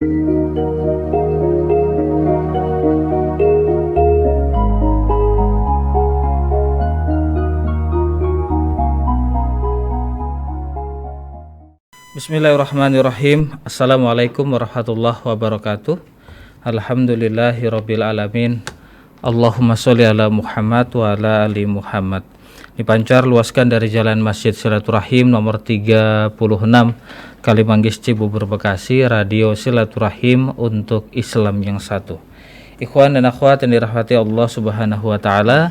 Bismillahirrahmanirrahim. Assalamualaikum warahmatullahi wabarakatuh. Alhamdulillahirabbil alamin. Allahumma sholli ala Muhammad wa ala ali Muhammad. Dipancar luaskan dari Jalan Masjid Silaturahim nomor 36 Kalimanggis Cibubur Bekasi, Radio Silaturahim untuk Islam yang satu. Ikhwan dan akhwat yang dirahmati Allah Subhanahu wa taala,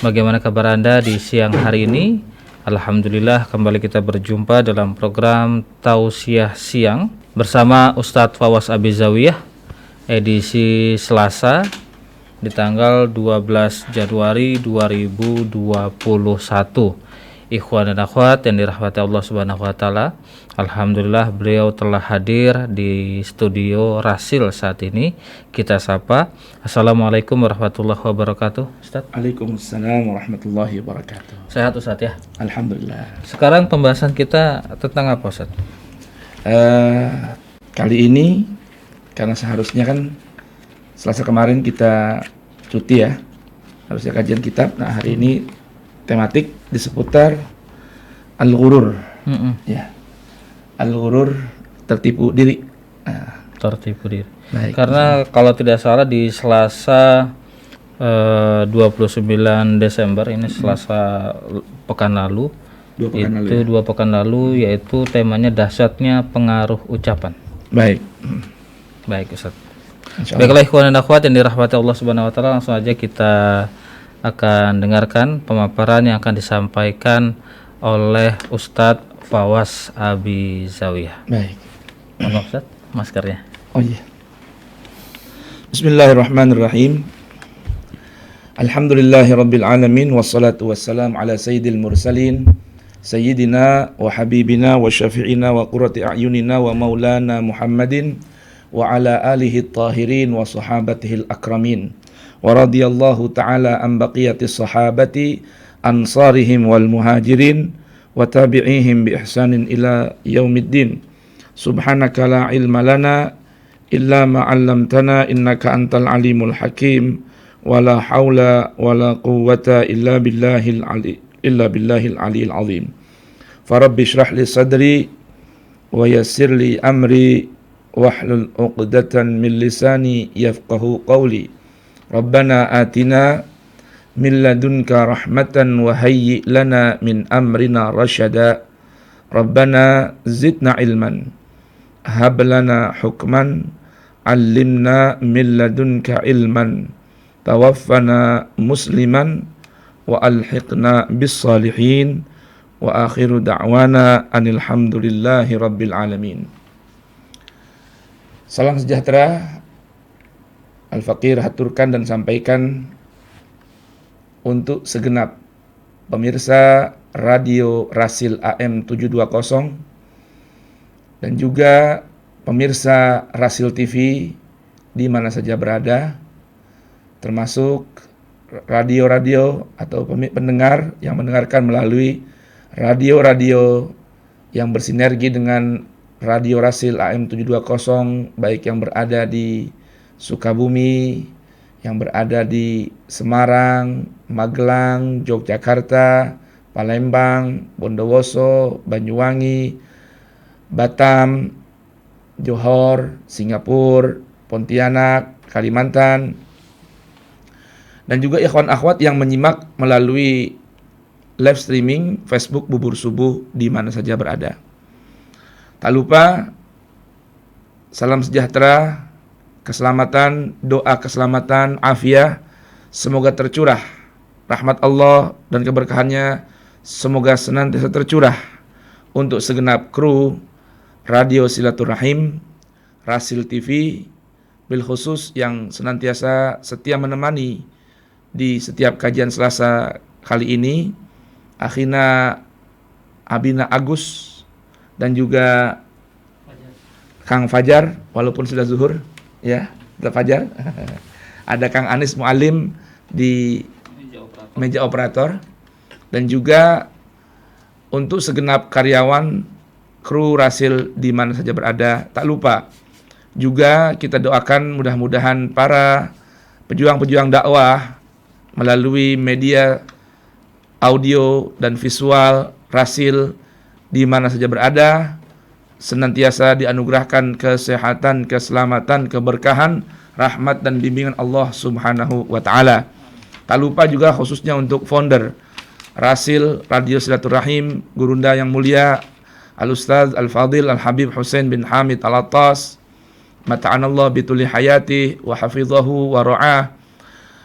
bagaimana kabar Anda di siang hari ini? Alhamdulillah kembali kita berjumpa dalam program Tausiah Siang bersama Ustadz Fawaz Abizawiyah, edisi Selasa di tanggal 12 Januari 2021. Ikhwan dan akhwat yang dirahmati Allah Subhanahu wa taala, alhamdulillah beliau telah hadir di studio Rasil saat ini. Kita sapa. Assalamualaikum warahmatullahi wabarakatuh, Ustaz. Waalaikumsalam warahmatullahi wabarakatuh. Sehat Ustaz ya? Alhamdulillah. Sekarang pembahasan kita tentang apa Ustaz? Kali ini karena seharusnya kan Selasa kemarin kita cuti ya, harusnya kajian kitab. Nah hari ini tematik di seputar al-ghurur. Ya, al-ghurur, tertipu diri. Tertipu diri. Baik. Karena kalau tidak salah di Selasa 29 Desember ini, Selasa pekan lalu, dua pekan lalu, yaitu temanya dahsyatnya pengaruh ucapan. Baik. Baik Ustaz. Baiklah ikhwan dan akhwat yang dirahmati Allah Subhanahu wa taala, langsung aja kita akan dengarkan pemaparan yang akan disampaikan oleh Ustadz Fawaz Abizawiyah. Baik. Maaf Ustadz, maskernya. Oh iya. Bismillahirrahmanirrahim. Alhamdulillahirabbil alamin wassalatu wassalamu ala sayyidil mursalin sayyidina wa habibina wa syafi'ina wa qurrati a'yunina wa maulana Muhammadin wa ala alihi at-tahirin wa sahabatihil akramin. Wa radiyallahu ta'ala an baqiyatis sahabati ansarihim wal muhajirin wa tabi'ihim bi ihsanin ila yaumiddin. Subhanaka la ilma lana illa ma 'allamtana innaka antal alimul hakim wa la haula wa la quwwata illa billahil aliyil azim. Farabbi shrah li sadri wa yassir li amri wahlul 'uqdatan min lisani yafqahu qawli. Rabbana atina min ladunka rahmatan wa hayyi lana min amrina rasyada. Rabbana zidna ilman hab lana hukman 'allimna min ladunka ilman tawaffana musliman wa alhiqna bis salihin wa akhiru da'wana anil hamdulillahi rabbil alamin. Salam sejahtera Al-Faqir haturkan dan sampaikan untuk segenap pemirsa Radio Rasil AM 720 dan juga pemirsa Rasil TV di mana saja berada, termasuk radio-radio atau pendengar yang mendengarkan melalui radio-radio yang bersinergi dengan Radio Rasil AM 720, baik yang berada di Sukabumi, yang berada di Semarang, Magelang, Yogyakarta, Palembang, Bondowoso, Banyuwangi, Batam, Johor, Singapura, Pontianak, Kalimantan, dan juga ikhwan akhwat yang menyimak melalui live streaming Facebook Bubur Subuh di mana saja berada. Tak lupa salam sejahtera, keselamatan, doa keselamatan, afiah, semoga tercurah rahmat Allah dan keberkahannya, semoga senantiasa tercurah untuk segenap kru Radio Silaturahim, Rasil TV, bil khusus yang senantiasa setia menemani di setiap kajian Selasa kali ini, Akhina Abina Agus dan juga Kang Fajar, walaupun sudah zuhur ya, sudah Fajar. Ada Kang Anis Mualim di meja operator, dan juga untuk segenap karyawan kru Rasil di mana saja berada. Tak lupa Juga kita doakan mudah-mudahan para pejuang-pejuang dakwah melalui media audio dan visual, rasil, di mana saja berada, senantiasa dianugerahkan kesehatan, keselamatan, keberkahan, rahmat dan bimbingan Allah Subhanahu wa taala. Tak lupa juga khususnya untuk founder Rasil Radio Silaturahim, Gurunda yang mulia Al-Ustaz Al-Fadil Al-Habib Hussein bin Hamid Al-Attas, mata'anallah bituli hayati wa hafidhahu wa ra'ah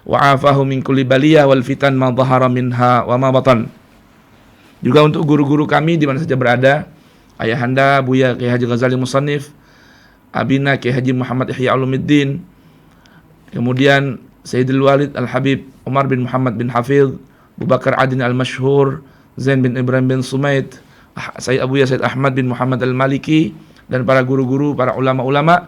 wa afahu min kulli baliyah wal fitan ma dhahara minha wa ma batan. Juga untuk guru-guru kami di mana saja berada, Ayahanda Buya Kiai Haji Ghazali Musannif, Abina Kiai Haji Muhammad Ihya Ulumuddin, kemudian Sayyidul Walid Al-Habib Umar bin Muhammad bin Hafidh, Abu Bakar Adin Al-Mashhur, Zain bin Ibrahim bin Sumaid, Sayyid Abuya Sayyid Ahmad bin Muhammad Al-Maliki, dan para guru-guru, para ulama-ulama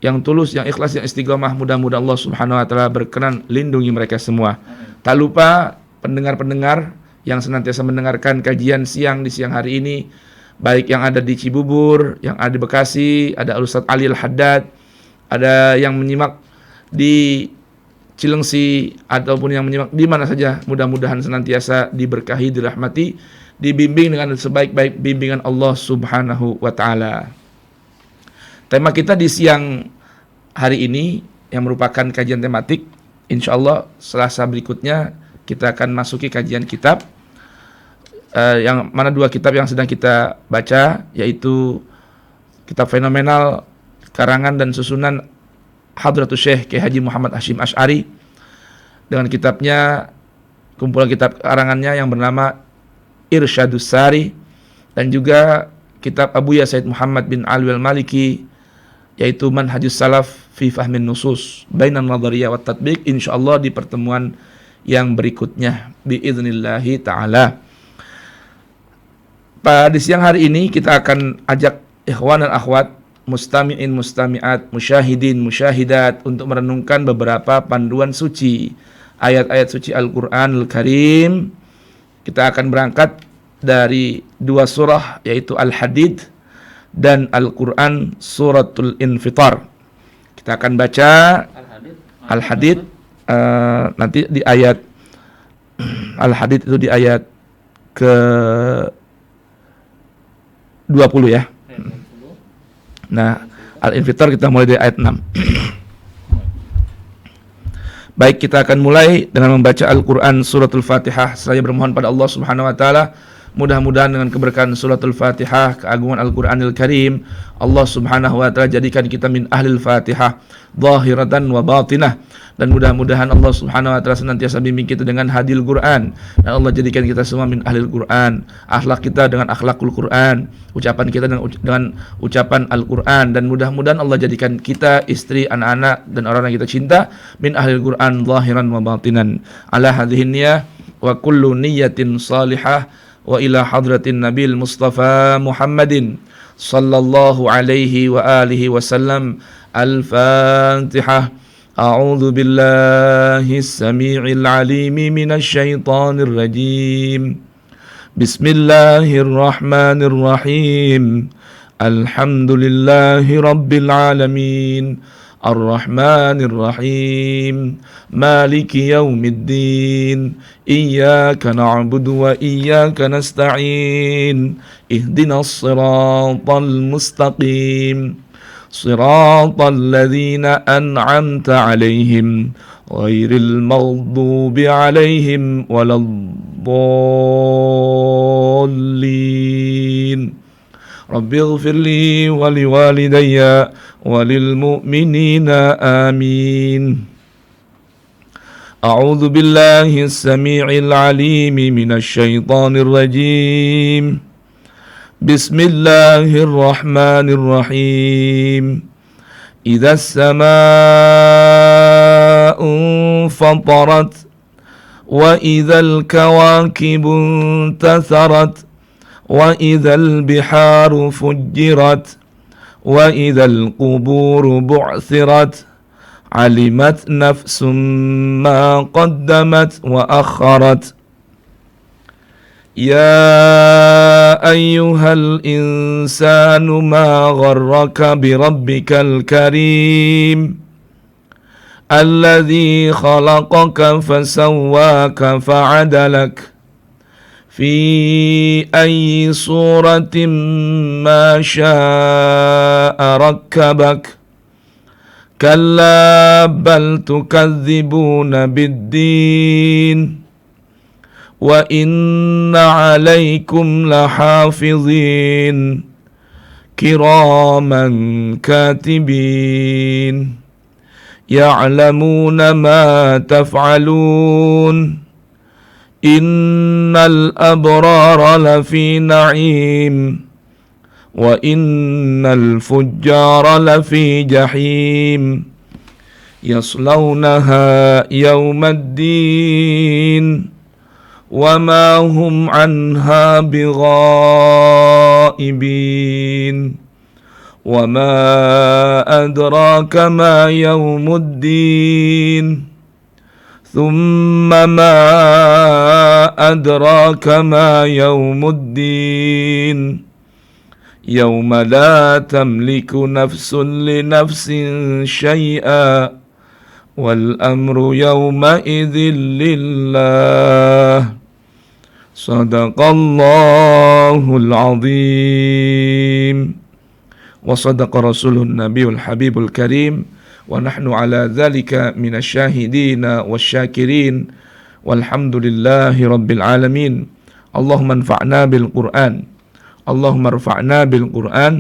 yang tulus, yang ikhlas, yang istiqomah, mudah-mudahan Allah Subhanahu wa taala berkenan lindungi mereka semua. Tak lupa pendengar-pendengar yang senantiasa mendengarkan kajian siang di siang hari ini, baik yang ada di Cibubur, yang ada di Bekasi, ada Ustaz Ali Al-Haddad, ada yang menyimak di Cilengsi, ataupun yang menyimak di mana saja, mudah-mudahan senantiasa diberkahi, dirahmati, dibimbing dengan sebaik-baik bimbingan Allah Subhanahu wa taala. Tema kita di siang hari ini yang merupakan kajian tematik, insyaallah Selasa berikutnya kita akan masuki kajian kitab, yang mana dua kitab yang sedang kita baca, yaitu kitab fenomenal karangan dan susunan Hadratus Syekh Kiai Haji Muhammad Hashim Asy'ari, dengan kitabnya, kumpulan kitab karangannya yang bernama Irsyadus Sari, dan juga kitab Abuya Said Muhammad bin Alwi Al-Maliki, yaitu Manhajus Salaf fi Fahmin Nusus Bainan Nadhariyah wa Tatbiq, insyaallah di pertemuan yang berikutnya biidznillahi taala. Pada siang hari ini kita akan ajak ikhwan dan akhwat, mustami'in mustami'at, musyahidin musyahidat untuk merenungkan beberapa panduan suci, ayat-ayat suci Al-Qur'anul Karim. Kita akan berangkat dari dua surah, yaitu Al-Hadid dan Al-Quran Suratul Infitar. Kita akan baca Al-Hadid, nanti di ayat Al-Hadid itu di ayat ke 20 ya. Nah, Al-Infitar kita mulai dari ayat 6. Baik, kita akan mulai dengan membaca Al-Quran Suratul Fatihah. Saya bermohon pada Allah Subhanahu wa taala, mudah-mudahan dengan keberkahan Suratul Fatihah, keagungan Al-Quranil Karim, Allah Subhanahu wa taala jadikan kita min ahlil Fatihah zahiratan wa batinah, dan mudah-mudahan Allah Subhanahu wa taala senantiasa bimbing kita dengan hadil Quran, dan Allah jadikan kita semua min ahlil Quran, akhlak kita dengan akhlakul Quran, ucapan kita dengan ucapan Al-Quran, dan mudah-mudahan Allah jadikan kita, istri, anak-anak, dan orang yang kita cinta min ahlil Quran zahiran wa batinan. Ala hadhihi niyyah wa kullu niyyatin salihah wa ila hadratin Nabil Mustafa Muhammadin sallallahu alaihi wa alihi wasallam. Al-Fatihah. A'udzu billahi as-sami'il 'alim minasy syaithanir rajim. Bismillahirrahmanirrahim. Alhamdulillahi rabbil alamin. Ar-Rahmanir Rahim. Maliki yaumiddin. Iyyaka na'budu wa iyyaka nasta'in. Ihdinas siratal mustaqim. Siratal ladzina an'amta 'alaihim ghairil maghdubi 'alaihim waladdallin. Rabbighfirli wa liwalidayya walil mu'minina amin. A'udzu billahi as-sami'il 'alim minasy syaithanir rajim. Bismillahirrahmanirrahim. Idza as-samaa'u fatarat wa idzal kawakibu intatharat wa idzal biharu fujjirat wa idzal quburu bu'thirat alimat nafsum ma qaddamat wa akharat. يا أيها الإنسان ما غرك بربك الكريم الذي خلقك فسواك فعدلك في أي صورة ما شاء ركبك كلا بل تكذبون بالدين وإن عليكم لحافظين كراما كاتبين يعلمون ما تفعلون إن الأبرار لفي نعيم وإن الفجار لفي جحيم يصلونها يوم الدين وما هم عنها بغائبين وما أدراك ما يوم الدين ثم ما أدراك ما يوم الدين يوم لا تملك نفس لنفس شيئا والأمر يومئذ لله صدق الله العظيم وصدق رسوله النبي الحبيب الكريم ونحن على ذلك من الشاهدين والشاكرين والحمد لله رب العالمين اللهم انفعنا بالقرآن اللهم ارفعنا بالقرآن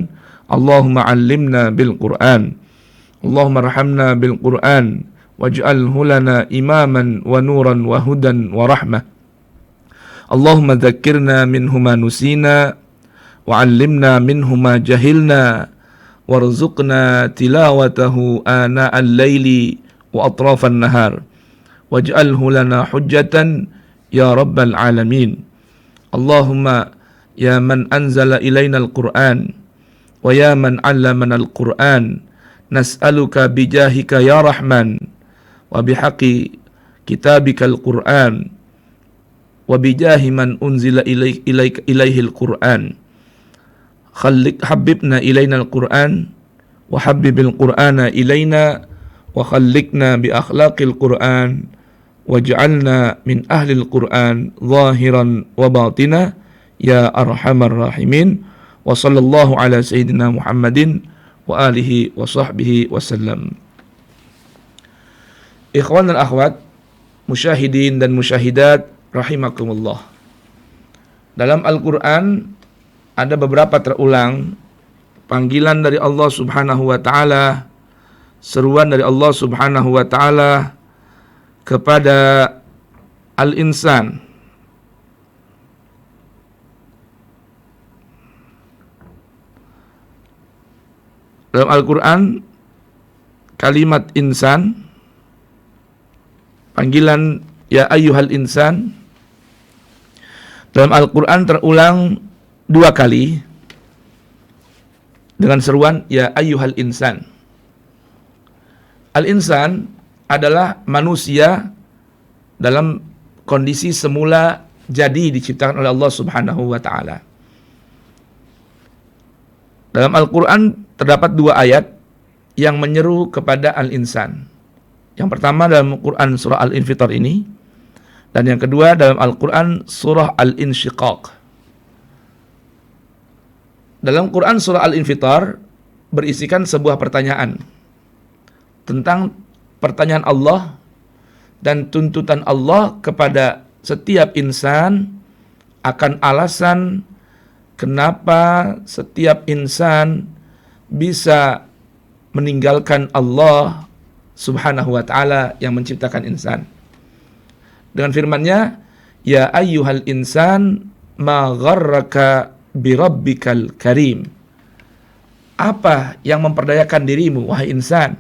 اللهم علمنا بالقرآن اللهم ارحمنا بالقرآن واجعله لنا إماما ونورا وهدى ورحمة اللهم ذكرنا منه ما نسينا وعلمنا منه ما جهلنا وارزقنا تلاوته آناء الليل وأطراف النهار واجعله لنا حجة يا رب العالمين اللهم يا من أنزل إلينا القرآن ويا من علمنا القرآن نسألك بجاهك يا رحمن وبحق كتابك القرآن وبجاه من أنزل إليه القرآن حببنا إلينا القرآن وحبب القرآن إلينا وخلقنا بأخلاق القرآن واجعلنا من أهل القرآن ظاهرا وباطنا يا أرحم الراحمين وصلى الله على سيدنا محمد وآله وصحبه وسلم. Ikhwan dan akhwat, musyahidin dan musyahidat rahimakumullah. Dalam Al-Quran ada beberapa terulang panggilan dari Allah Subhanahu wa taala, seruan dari Allah Subhanahu wa taala kepada al-insan. Dalam Al-Quran kalimat insan, panggilan ya ayyuhal insan, dalam Al-Quran terulang 2 kali dengan seruan ya ayyuhal insan. Al-insan adalah manusia dalam kondisi semula jadi diciptakan oleh Allah Subhanahu wa taala. Dalam Al-Quran terdapat 2 ayat yang menyeru kepada al-insan. Yang pertama dalam Quran surah Al-Infitar ini, dan yang kedua dalam Al-Quran surah Al-Insyiqaq. Dalam Quran surah Al-Infitar berisikan sebuah pertanyaan tentang pertanyaan Allah dan tuntutan Allah kepada setiap insan akan alasan kenapa setiap insan bisa meninggalkan Allah Subhanahu wa ta'ala yang menciptakan insan. Dengan firman-Nya, ya ayyuhal insan ma gharraka birabbikal karim. Apa yang memperdayakan dirimu wahai insan?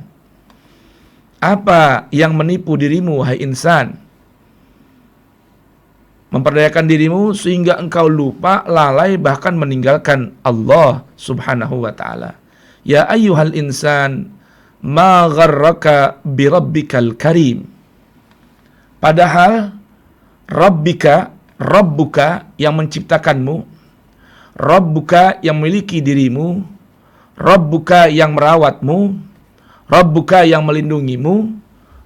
Apa yang menipu dirimu wahai insan? Memperdayakan dirimu sehingga engkau lupa, lalai, bahkan meninggalkan Allah Subhanahu wa ta'ala. Ya ayyuhal insan ma gharraka birabbikal karim. Padahal Rabbika Rabbuka yang menciptakanmu, Rabbuka yang memiliki dirimu, Rabbuka yang merawatmu, Rabbuka yang melindungimu,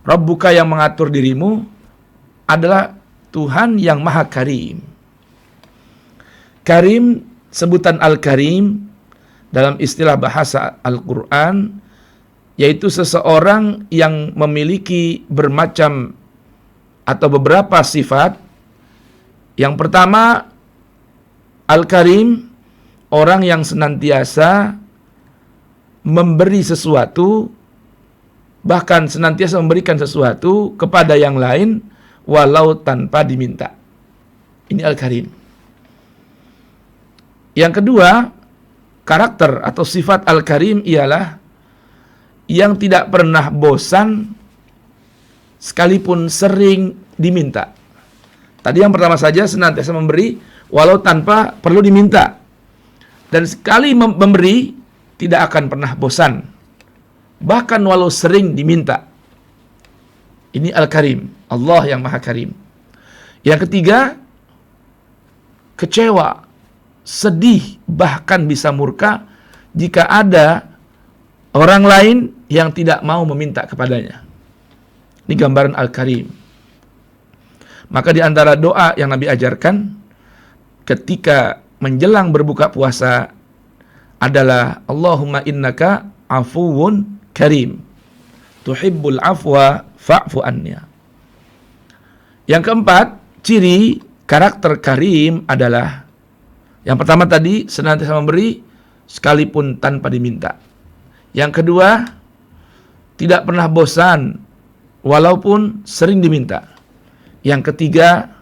Rabbuka yang mengatur dirimu adalah Tuhan yang Maha Karim. Karim, sebutan Al-Karim dalam istilah bahasa Al-Quran, yaitu seseorang yang memiliki bermacam atau beberapa sifat. Yang pertama, Al-Karim, orang yang senantiasa memberi sesuatu, bahkan senantiasa memberikan sesuatu kepada yang lain walau tanpa diminta. Ini Al-Karim. Yang kedua, karakter atau sifat Al-Karim ialah yang tidak pernah bosan sekalipun sering diminta. Tadi yang pertama saja senantiasa memberi walau tanpa perlu diminta. Dan sekali memberi tidak akan pernah bosan, bahkan walau sering diminta. Ini Al-Karim, Allah yang Maha Karim. Yang ketiga, kecewa, sedih, bahkan bisa murka jika ada orang lain yang tidak mau meminta kepadanya. Ini gambaran Al-Karim. Maka di antara doa yang Nabi ajarkan ketika menjelang berbuka puasa adalah Allahumma innaka afuwun karim tuhibbul afwa fa'fu annya. Yang keempat, ciri karakter karim adalah yang pertama tadi, senantiasa memberi sekalipun tanpa diminta. Yang kedua, tidak pernah bosan walaupun sering diminta. Yang ketiga,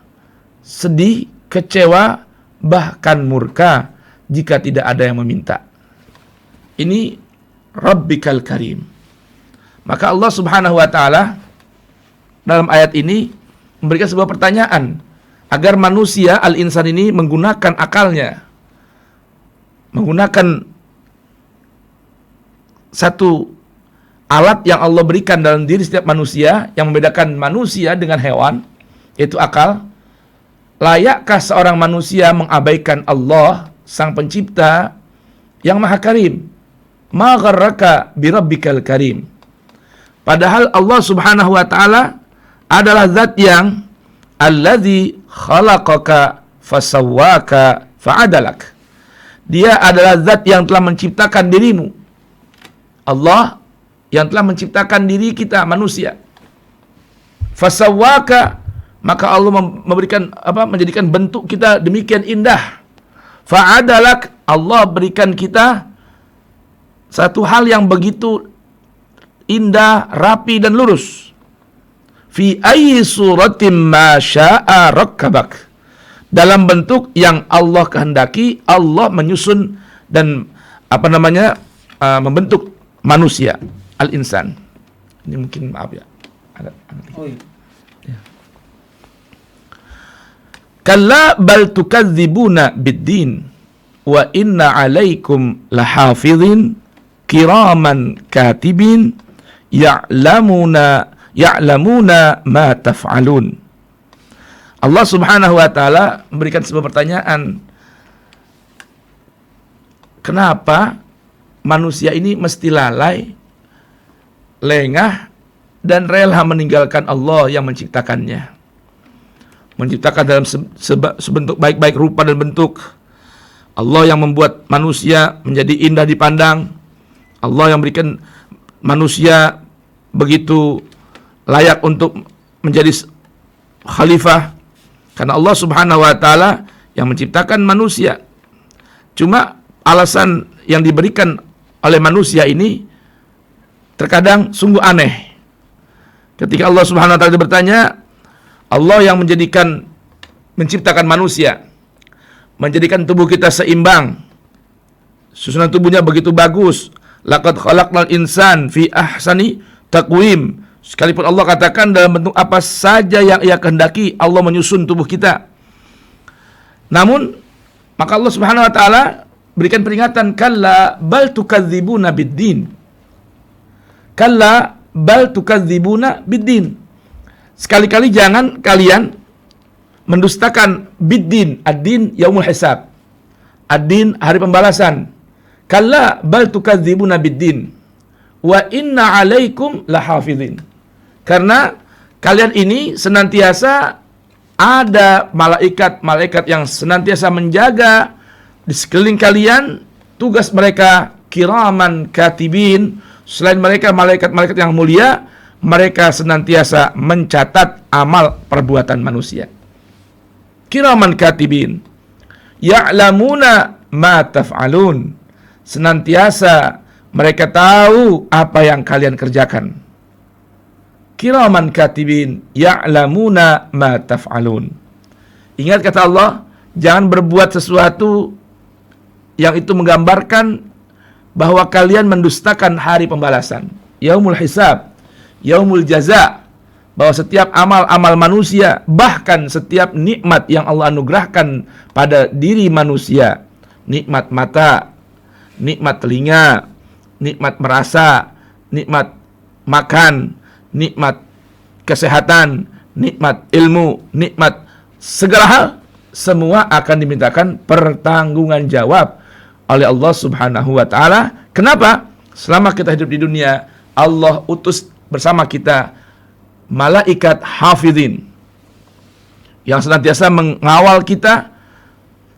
sedih, kecewa, bahkan murka jika tidak ada yang meminta. Ini Rabbikal Karim. Maka Allah Subhanahu wa ta'ala dalam ayat ini memberikan sebuah pertanyaan agar manusia al-insan ini menggunakan akalnya, menggunakan satu alat yang Allah berikan dalam diri setiap manusia yang membedakan manusia dengan hewan, yaitu akal. Layakkah seorang manusia mengabaikan Allah, Sang Pencipta yang Maha Karim? Ma gharraka birabbikal karim. Padahal Allah Subhanahu wa ta'ala adalah zat yang alladzi khalaqaka fasawwaka fa'adalak. Dia adalah zat yang telah menciptakan dirimu. Allah yang telah menciptakan diri kita manusia. Fasawwaka, maka Allah menjadikan bentuk kita demikian indah. Fa'adalak, Allah berikan kita satu hal yang begitu indah, rapi dan lurus. Fi ayyi suratin ma syaa rakkabak. Dalam bentuk yang Allah kehendaki, Allah menyusun dan membentuk manusia, al-insan. Ini mungkin maaf ya. Ya. Kalla bal tukadzibuna bid-din wa inna 'alaikum lahafizin kiraman katibin ya'lamuna ma taf'alun. Allah Subhanahu wa ta'ala memberikan sebuah pertanyaan. Kenapa manusia ini mesti lalai, lengah, dan rela meninggalkan Allah yang menciptakannya? Menciptakan dalam sebentuk baik-baik rupa dan bentuk. Allah yang membuat manusia menjadi indah dipandang. Allah yang berikan manusia begitu layak untuk menjadi khalifah. Karena Allah Subhanahu wa ta'ala yang menciptakan manusia. Cuma alasan yang diberikan oleh manusia ini terkadang sungguh aneh. Ketika Allah Subhanahu wa ta'ala bertanya, Allah yang menciptakan manusia, menjadikan tubuh kita seimbang, susunan tubuhnya begitu bagus. Laqad khalaqnal insan fi ahsani taqwim. Sekalipun Allah katakan dalam bentuk apa saja yang Ia kehendaki, Allah menyusun tubuh kita. Namun, maka Allah Subhanahu wa ta'ala berikan peringatan, kalla bal tukadzibuna bid-din. Kalla bal tukadzibuna bid-din. Sekali-kali jangan kalian mendustakan biddin, ad-din yaumul hisab. Ad-din hari pembalasan. Kalla bal tukadzibuna biddin wa inna 'alaikum lahafizin. Karena kalian ini senantiasa ada malaikat-malaikat yang senantiasa menjaga di sekeliling kalian. Tugas mereka kiraman katibin. Selain mereka malaikat-malaikat yang mulia, mereka senantiasa mencatat amal perbuatan manusia. Kiraman katibin ya'lamuna ma taf'alun. Senantiasa mereka tahu apa yang kalian kerjakan. Kiraman katibin ya'lamuna ma taf'alun. Ingat kata Allah, jangan berbuat sesuatu yang itu menggambarkan bahwa kalian mendustakan hari pembalasan, yaumul hisab, yaumul jaza, bahwa setiap amal-amal manusia, bahkan setiap nikmat yang Allah anugerahkan pada diri manusia, nikmat mata, nikmat telinga, nikmat merasa, nikmat makan, nikmat kesehatan, nikmat ilmu, nikmat segala hal, semua akan dimintakan pertanggungan jawab oleh Allah Subhanahu wa taala. Kenapa? Selama kita hidup di dunia, Allah utus bersama kita malaikat hafizin yang senantiasa mengawal kita.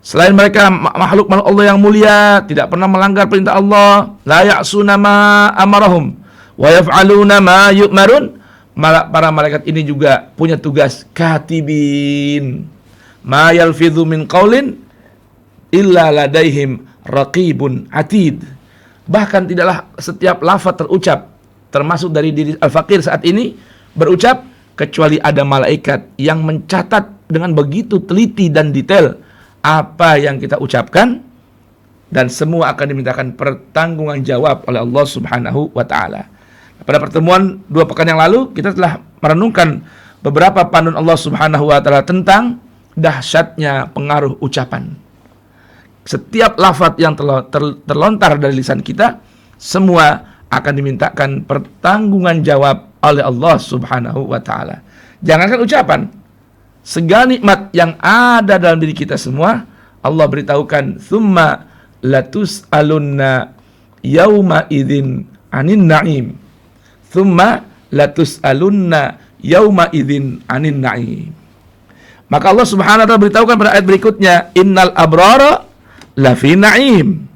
Selain mereka makhluk Allah yang mulia, tidak pernah melanggar perintah Allah, la ya'suna ma amarahum wa yaf'aluna ma yu'marun. Para malaikat ini juga punya tugas katibin, ma yalfidhu min qaulin illa ladaihim raqibun atid. Bahkan tidaklah setiap lafaz terucap, termasuk dari diri Al-Fakir saat ini berucap, kecuali ada malaikat yang mencatat dengan begitu teliti dan detail apa yang kita ucapkan, dan semua akan dimintakan pertanggungan jawab oleh Allah Subhanahu wa taala. Pada pertemuan 2 pekan yang lalu kita telah merenungkan beberapa panduan Allah Subhanahu wa taala tentang dahsyatnya pengaruh ucapan. Setiap lafaz yang terlontar dari lisan kita, semua akan dimintakan pertanggungan jawab oleh Allah Subhanahu wa taala. Jangankan ucapan, segala nikmat yang ada dalam diri kita semua, Allah beritahukan, "Tsumma latus'alunna yauma idzin 'anin na'im." Tsumma latus'alunna yauma idzin 'anin na'im. Maka Allah Subhanahu wa taala beritahukan pada ayat berikutnya, "Innal abrara lafi na'im.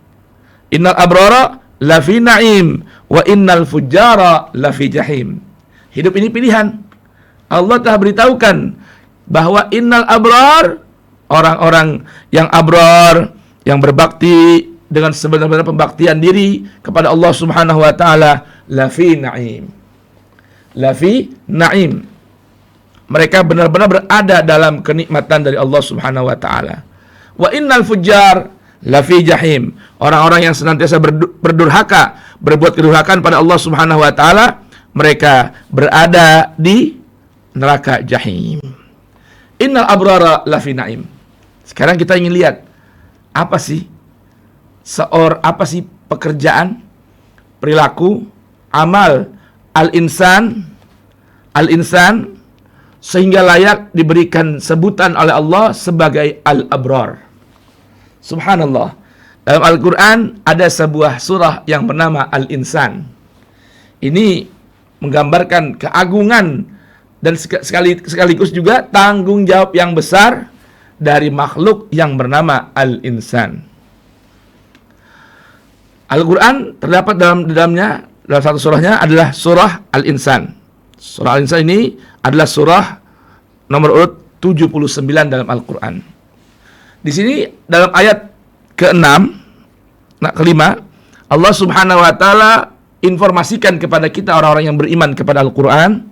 Innal abrara lafi na'im wa innal fujjara lafi jahim." Hidup ini pilihan. Allah telah beritahukan bahwa innal abrar, orang-orang yang abrar, yang berbakti dengan sebenar-benar pembaktian diri kepada Allah Subhanahu wa taala, lafi na'im. Lafi na'im. Mereka benar-benar berada dalam kenikmatan dari Allah Subhanahu wa taala. Wa innal fujjar lafi jahim. Orang-orang yang senantiasa berdurhaka, berbuat kedurhakaan pada Allah Subhanahu wa taala, mereka berada di neraka jahim. Innal abrara lafi na'im. Sekarang kita ingin lihat apa sih pekerjaan, perilaku, amal al-insan sehingga layak diberikan sebutan oleh Allah sebagai al-abrar. Subhanallah. Dalam Al-Quran ada sebuah surah yang bernama Al-Insan. Ini menggambarkan keagungan dan sekaligus juga tanggung jawab yang besar dari makhluk yang bernama Al-Insan. Al-Quran terdapat dalam satu surahnya adalah surah Al-Insan. Surah Al-Insan ini adalah surah nomor urut 79 dalam Al-Quran. Di sini dalam ayat ke-6, kelima, Allah Subhanahu wa taala informasikan kepada kita orang-orang yang beriman kepada Al-Quran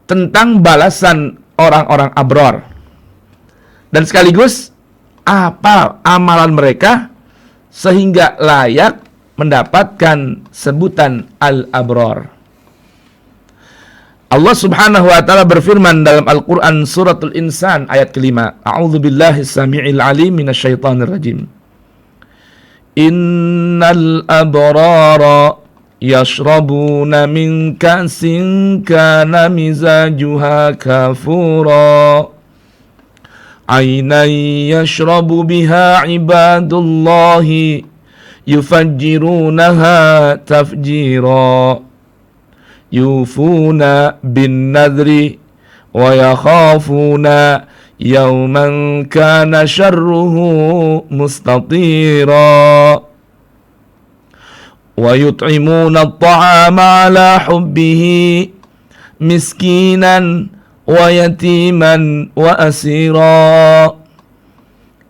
tentang balasan orang-orang abrar, dan sekaligus apa amalan mereka sehingga layak mendapatkan sebutan al-abrar. Allah Subhanahu wa taala berfirman dalam Al-Qur'an suratul Insan ayat kelima, A'udzubillahi samii'il 'alim minasyaitonir rajim. Innal abrara yashrabuna min ka'sin kana mizajuha kafura عينا يشرب بها عباد الله يفجرونها تفجيرا يوفون بالنذر ويخافون يوما كان شره مستطيرا ويطعمون الطعام على حبه مسكينا ويتيما وأسيرا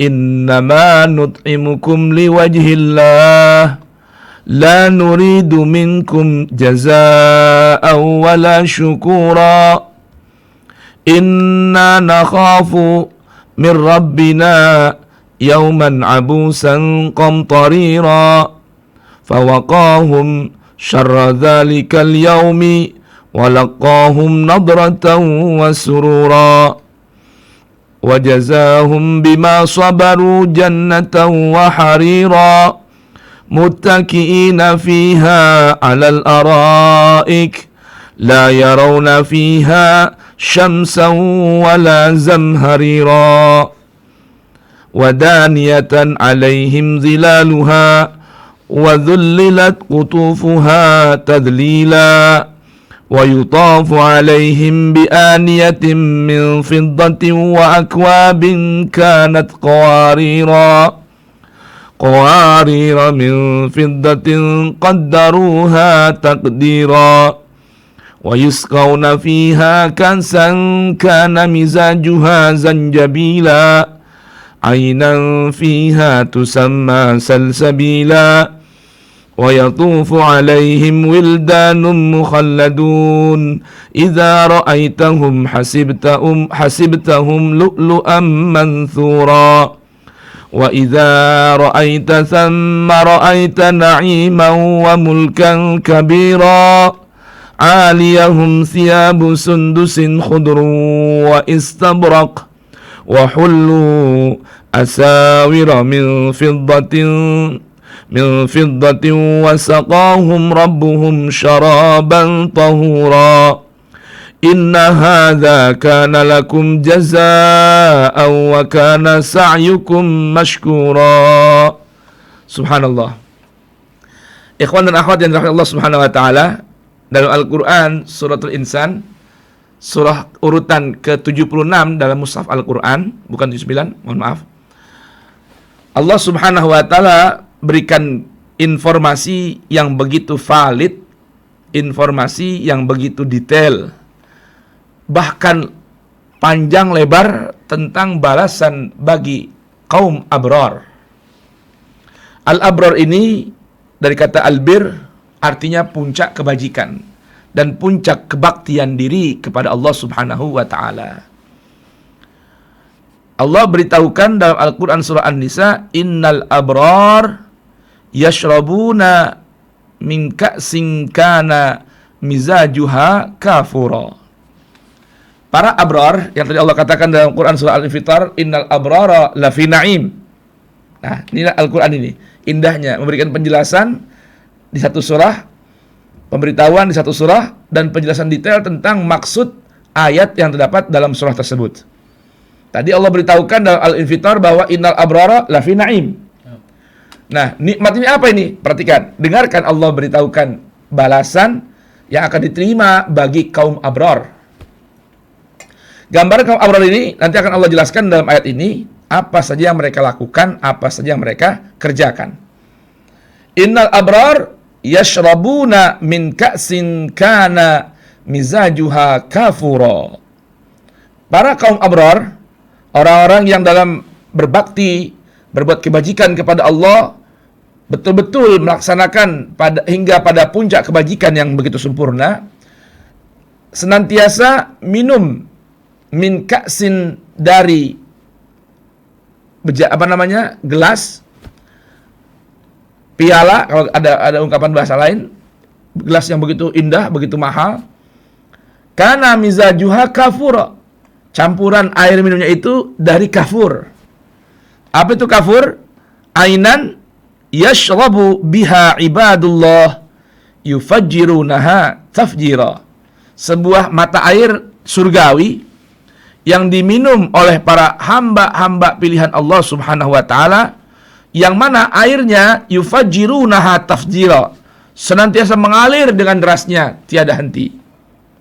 إنما نطعمكم لوجه الله لا نريد منكم جزاء ولا شكورا إنا نخاف من ربنا يوما عبوسا قمطريرا فوقاهم شر ذلك اليوم ولقاهم نضرة وسرورا وجزاهم بما صبروا جنة وحريرا متكئين فيها على الأرائك لا يرون فيها شمسا ولا زمهريرا ودانية عليهم ظلالها وذللت قطوفها تذليلا ويطاف عليهم بآنية من فضة وأكواب كانت قوارير من فضة قدروها تقديرا ويسقون فيها كأسا كان مزاجها زنجبيلا عينا فيها تسمى سلسبيلا ويطوف عليهم ولدان مخلدون إذا رأيتهم حسبتهم لؤلؤا منثورا وإذا رأيت ثم رأيت نعيما وملكا كبيرا عاليهم ثياب سندس خضر واستبرق وحلوا أساور من فضة وسقاهم ربهم شرابا طهورا إن هذا كان لكم جزاء وكان سعيكم مشكورا. Subhanallah. Ikhwan dan akhwat yang dirahmati Allah Subhanahu wa taala, dalam Al-Qur'an suratul Insan, surah urutan ke-76 dalam mushaf Al-Qur'an, bukan 79, mohon maaf. Allah Subhanahu wa taala berikan informasi yang begitu valid, informasi yang begitu detail, bahkan panjang lebar tentang balasan bagi kaum abrar. Al-abrar ini dari kata albir, artinya puncak kebajikan dan puncak kebaktian diri kepada Allah Subhanahu wa taala. Allah beritahukan dalam Al-Qur'an surah An-Nisa, innal abrar yashrabuna min ka'sin kana mizajuha kafura. Para abrar yang tadi Allah katakan dalam Quran surah Al-Infitar, innal abrara lafi na'im. Nah, inilah Al-Quran ini indahnya memberikan penjelasan di satu surah, pemberitahuan di satu surah, dan penjelasan detail tentang maksud ayat yang terdapat dalam surah tersebut. Tadi Allah beritahukan dalam Al-Infitar bahwa innal abrara lafi na'im. Nah, nikmat ini apa ini? Perhatikan, dengarkan Allah beritahukan balasan yang akan diterima bagi kaum abrar. Gambaran kaum abrar ini nanti akan Allah jelaskan dalam ayat ini, apa saja yang mereka lakukan, apa saja yang mereka kerjakan. Innal abrar yashrabuna min ka'sin kana mizajuha kafura. Para kaum abrar, orang-orang yang dalam berbakti, berbuat kebajikan kepada Allah, betul-betul melaksanakan hingga pada puncak kebajikan yang begitu sempurna, senantiasa minum min ka'sin dari gelas, piala, kalau ada ungkapan bahasa lain, gelas yang begitu indah, begitu mahal. Kana mizajuha kafura, campuran air minumnya itu dari kafur. Apa itu kafur? Ainan yashrabu biha ibadullah yufajjirunaha tafjira. Sebuah mata air surgawi yang diminum oleh para hamba-hamba pilihan Allah Subhanahu wa taala, yang mana airnya yufajjirunaha tafjira, senantiasa mengalir dengan derasnya tiada henti.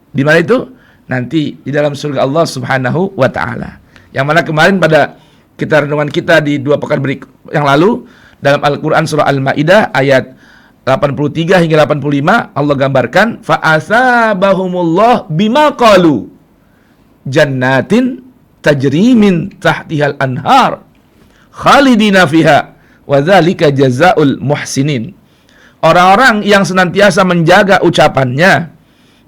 Di mana itu? Nanti di dalam surga Allah Subhanahu wa taala. Yang mana kemarin pada kita renungan kita di 2 pekan yang lalu dalam Al-Qur'an surah Al-Maidah ayat 83 hingga 85 Allah gambarkan fa asabahumullah bima qalu jannatin tajri min tahtihal anhar khalidina fiha wa dzalika jazaul muhsinin. Orang-orang yang senantiasa menjaga ucapannya,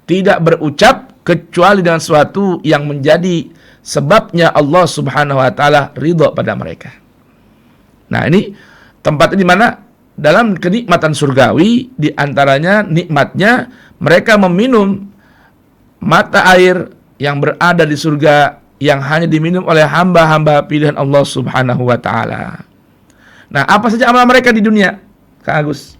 tidak berucap kecuali dengan sesuatu yang menjadi sebabnya Allah Subhanahu wa taala ridha pada mereka. Nah, ini tempatnya di mana? Dalam kenikmatan surgawi, di antaranya nikmatnya mereka meminum mata air yang berada di surga yang hanya diminum oleh hamba-hamba pilihan Allah Subhanahu wa taala. Nah, apa saja amalan mereka di dunia, Kak Agus?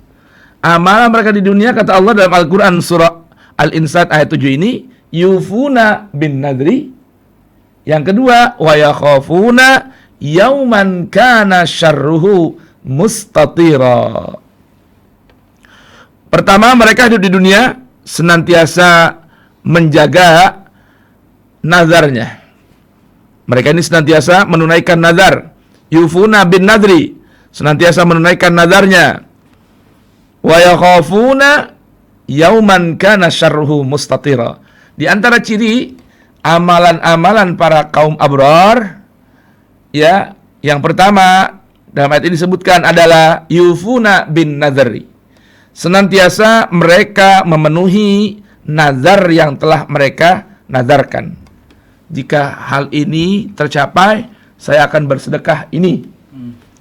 Amalan mereka di dunia, kata Allah dalam Al-Qur'an surah Al-Insan ayat 7 ini, yufuna bin nadri. Yang kedua, wa yakhafuna yauman kana syarruhu mustatira. Pertama, mereka hidup di dunia senantiasa menjaga nazarnya. Mereka ini senantiasa menunaikan nazar. Yufuna bin nadri, senantiasa menunaikan nazarnya. Wa yakhafuna yauman kana syarruhu mustatira. Di antara ciri amalan-amalan para kaum abrar, ya, yang pertama dalam ayat ini disebutkan adalah yufuna bin nadri. Senantiasa mereka memenuhi nazar yang telah mereka nazarkan. Jika hal ini tercapai, saya akan bersedekah ini.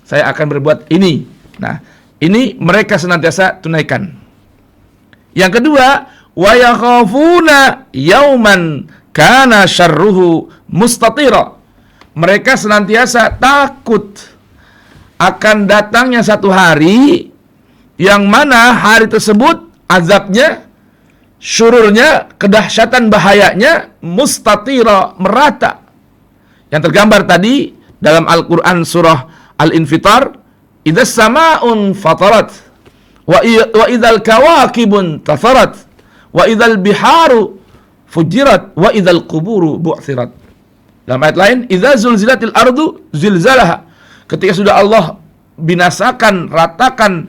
Saya akan berbuat ini. Nah, ini mereka senantiasa tunaikan. Yang kedua, wa yakhafuna yauman kana syarruhu mustatira. Mereka senantiasa takut akan datangnya satu hari yang mana hari tersebut azabnya, syururnya, kedahsyatan bahayanya mustatira, merata. Yang tergambar tadi dalam Al-Qur'an surah Al-Infitar, idzas sama'un fatarat wa idzal kawakibun tafarat wa idzal biharu fujirat wa idzal quburu bu'thirat. Dalam ayat lain, idza zulzilatil ardu zilzalaha. Ketika sudah Allah binasakan, ratakan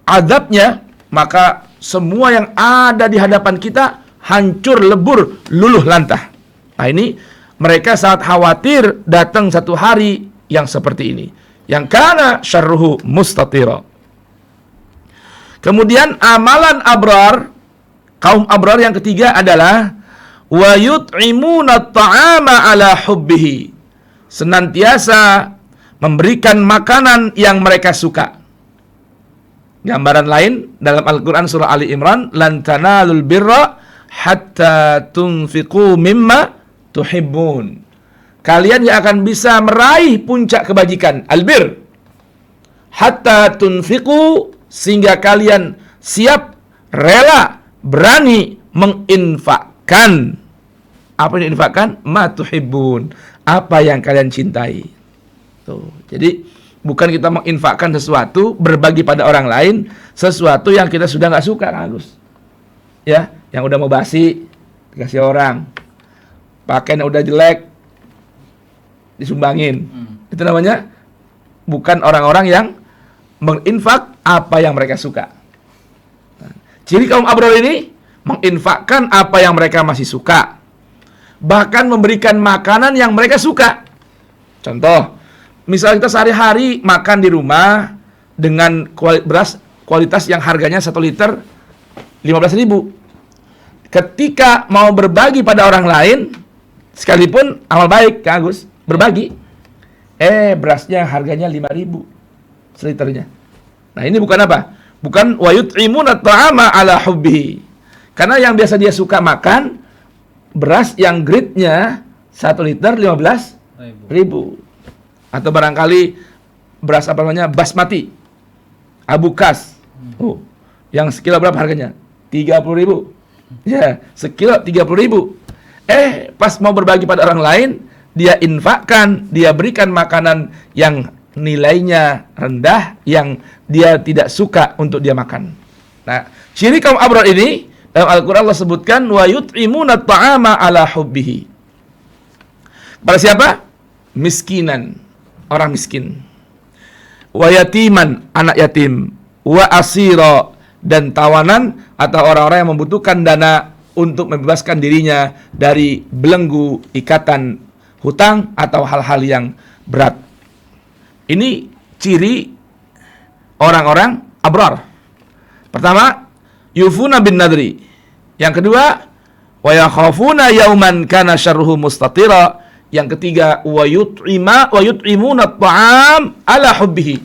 azabnya, maka semua yang ada di hadapan kita hancur, lebur, luluh lantah. Nah, ini mereka sangat khawatir datang satu hari yang seperti ini, yang kana syarruhu mustatira. Kemudian amalan abrar, kaum abrar yang ketiga adalah wa yut'imuna ta'ama ala hubbihi. Senantiasa memberikan makanan yang mereka suka. Gambaran lain dalam Al-Qur'an surah Ali Imran, lan tanalul birra hatta tunfiqu mimma tuhibbun. Kalian yang akan bisa meraih puncak kebajikan, albir, hatta tunfiqu, sehingga kalian siap, rela, berani menginfakkan. Apa yang diinfakkan? Ma tuhibbun, apa yang kalian cintai. Tuh. Jadi bukan kita menginfakkan sesuatu, berbagi pada orang lain, sesuatu yang kita sudah nggak suka, Kang Agus. Ya, yang udah mau basi dikasih orang, pakaian udah jelek disumbangin. Itu namanya bukan orang-orang yang menginfak apa yang mereka suka. Nah, ciri kaum abrar ini menginfakkan apa yang mereka masih suka, bahkan memberikan makanan yang mereka suka. Contoh, misal kita sehari-hari makan di rumah dengan beras kualitas yang harganya 1 liter 15.000. Ketika mau berbagi pada orang lain, sekalipun amal baik, Kang Agus, berbagi, berasnya harganya 5.000 seliternya. Nah, ini bukan apa? Bukan wa yut'imuna ta'ama ala hubbihi. Karena yang biasa dia suka makan beras yang grade-nya 1 liter 15.000. Atau barangkali beras apa namanya, basmati, abukas, yang sekilo berapa harganya? 30.000. Ya, sekilo 30.000. Pas mau berbagi pada orang lain, dia infakkan, dia berikan makanan yang nilainya rendah, yang dia tidak suka untuk dia makan. Nah, ciri kaum abrar ini dalam Al-Quran Allah sebutkan wa yut'imuna ta'ama ala hubbihi. Pada siapa? Miskinan, orang miskin. Wa yatiman, anak yatim. Wa asira, dan tawanan atau orang-orang yang membutuhkan dana untuk membebaskan dirinya dari belenggu ikatan hutang atau hal-hal yang berat. Ini ciri orang-orang abrar. Pertama, yufuna bin nadri. Yang kedua, wa yakhafuna yauman kana syarruhu mustatira. Yang ketiga, wa yut'imuna ta'am ala hubbihi.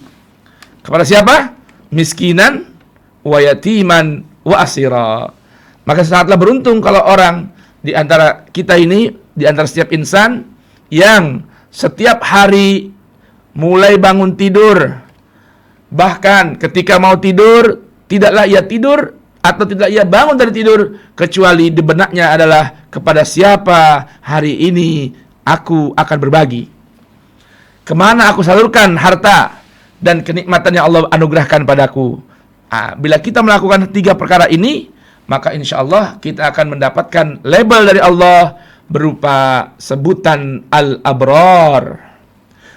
Kepada siapa? Miskinan, wa yatiman, wa asira. Maka sangatlah beruntung kalau orang di antara kita ini, di antara setiap insan yang setiap hari mulai bangun tidur, bahkan ketika mau tidur, tidaklah ia tidur atau tidak ia bangun dari tidur kecuali di benaknya adalah kepada siapa hari ini aku akan berbagi, kemana aku salurkan harta dan kenikmatan yang Allah anugerahkan padaku. Bila kita melakukan 3 perkara ini, maka insya Allah kita akan mendapatkan label dari Allah berupa sebutan al-abrar.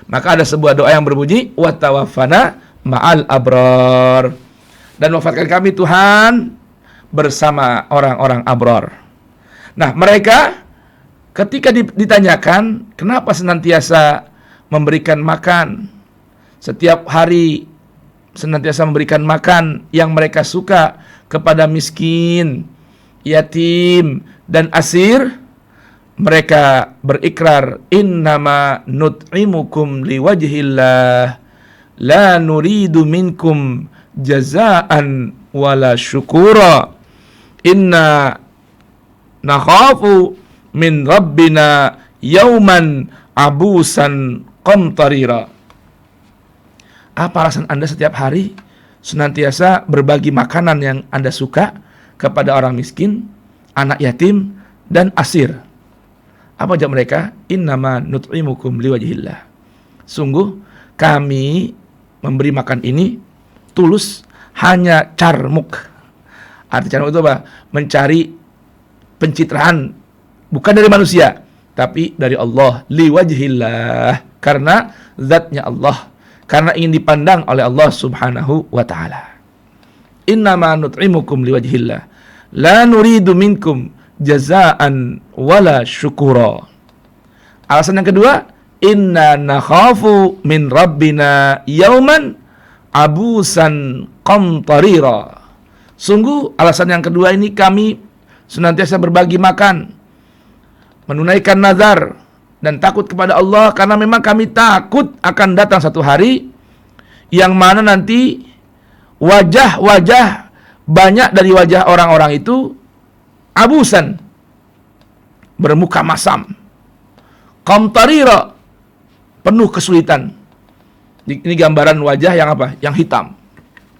Maka ada sebuah doa yang berbunyi wa tawaffana ma'al abrar, dan wafatkan kami Tuhan bersama orang-orang abrar. Nah, mereka ketika ditanyakan kenapa senantiasa memberikan makan, setiap hari senantiasa memberikan makan yang mereka suka kepada miskin, yatim, dan asir, mereka berikrar innama nut'imukum liwajhillah la nuridu minkum jazaan wala syukura inna nakhafu min rabbina yauman abusan qamtarira. Apa alasan Anda setiap hari senantiasa berbagi makanan yang Anda suka kepada orang miskin, anak yatim, dan asir? Apa jawab mereka? Innama nut'imukum liwajhillah. Sungguh kami memberi makan ini tulus, hanya carmuk. Arti carmuk itu apa? Mencari pencitraan bukan dari manusia, tapi dari Allah. Liwajhillah, karena zatnya Allah, karena ingin dipandang oleh Allah subhanahu wa ta'ala. Innama nut'imukum liwajhillah la nuridu minkum jazaan wala syukura. Alasan yang kedua, inna nakhafu min rabbina yauman abusan qamtarira. Sungguh alasan yang kedua ini, kami senantiasa berbagi makan, menunaikan nazar, dan takut kepada Allah karena memang kami takut akan datang satu hari yang mana nanti wajah-wajah, banyak dari wajah orang-orang itu abusan, bermuka masam, qamtarira, penuh kesulitan. Ini gambaran wajah yang apa? Yang hitam.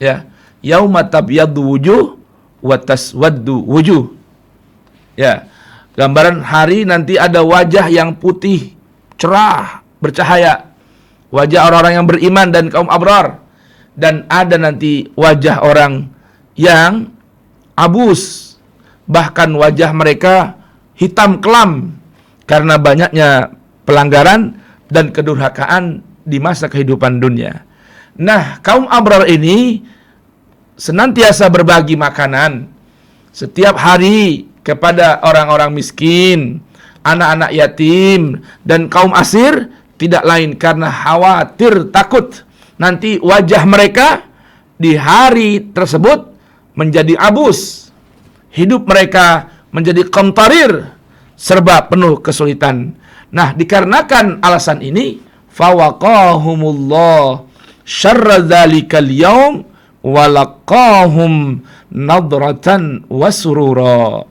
Ya, yauma tabyaddu wujuh wa taswaddu wujuh. Ya, gambaran hari nanti ada wajah yang putih, cerah, bercahaya, wajah orang-orang yang beriman dan kaum abrar, dan ada nanti wajah orang yang abus, bahkan wajah mereka hitam kelam karena banyaknya pelanggaran dan kedurhakaan di masa kehidupan dunia. Nah, kaum abrar ini senantiasa berbagi makanan setiap hari kepada orang-orang miskin, anak-anak yatim, dan kaum asir, tidak lain karena khawatir, takut nanti wajah mereka di hari tersebut menjadi abus, hidup mereka menjadi qamtarir, serba penuh kesulitan. Nah, dikarenakan alasan ini, fawaqahumullah syarra dzalikal yaum walaqahum nadratan wasurura.